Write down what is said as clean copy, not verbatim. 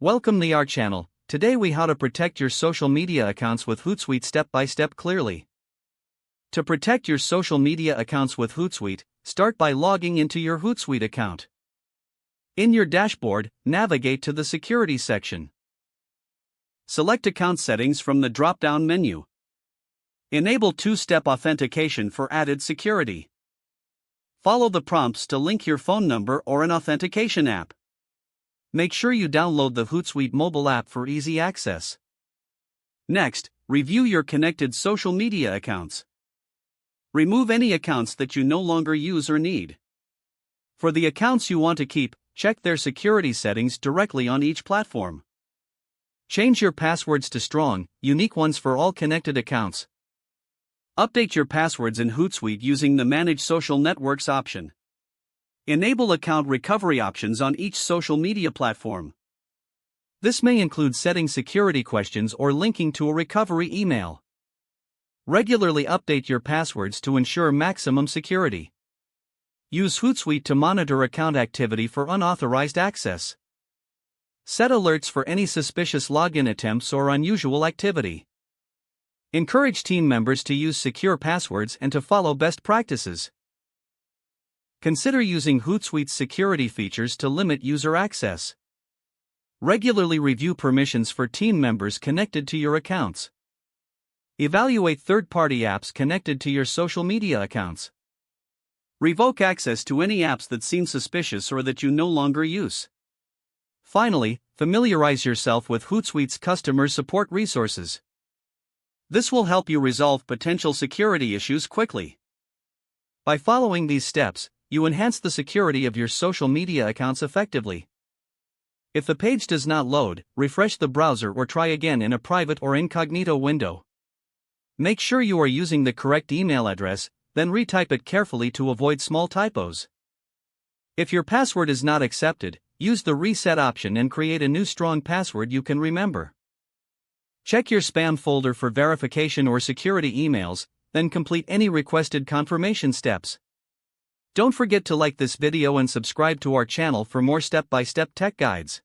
Welcome to our channel. Today we how to protect your social media accounts with Hootsuite step by step clearly. To protect your social media accounts with Hootsuite, start by logging into your Hootsuite account. In your dashboard, navigate to the Security section. Select Account Settings from the drop-down menu. Enable two-step authentication for added security. Follow the prompts to link your phone number or an authentication app. Make sure you download the Hootsuite mobile app for easy access. Next, review your connected social media accounts. Remove any accounts that you no longer use or need. For the accounts you want to keep, check their security settings directly on each platform. Change your passwords to strong, unique ones for all connected accounts. Update your passwords in Hootsuite using the Manage Social Networks option. Enable account recovery options on each social media platform. This may include setting security questions or linking to a recovery email. Regularly update your passwords to ensure maximum security. Use Hootsuite to monitor account activity for unauthorized access. Set alerts for any suspicious login attempts or unusual activity. Encourage team members to use secure passwords and to follow best practices. Consider using Hootsuite's security features to limit user access. Regularly review permissions for team members connected to your accounts. Evaluate third-party apps connected to your social media accounts. Revoke access to any apps that seem suspicious or that you no longer use. Finally, familiarize yourself with Hootsuite's customer support resources. This will help you resolve potential security issues quickly. By following these steps, you enhance the security of your social media accounts effectively. If the page does not load, refresh the browser or try again in a private or incognito window. Make sure you are using the correct email address, then retype it carefully to avoid small typos. If your password is not accepted, use the reset option and create a new strong password you can remember. Check your spam folder for verification or security emails, then complete any requested confirmation steps. Don't forget to like this video and subscribe to our channel for more step-by-step tech guides.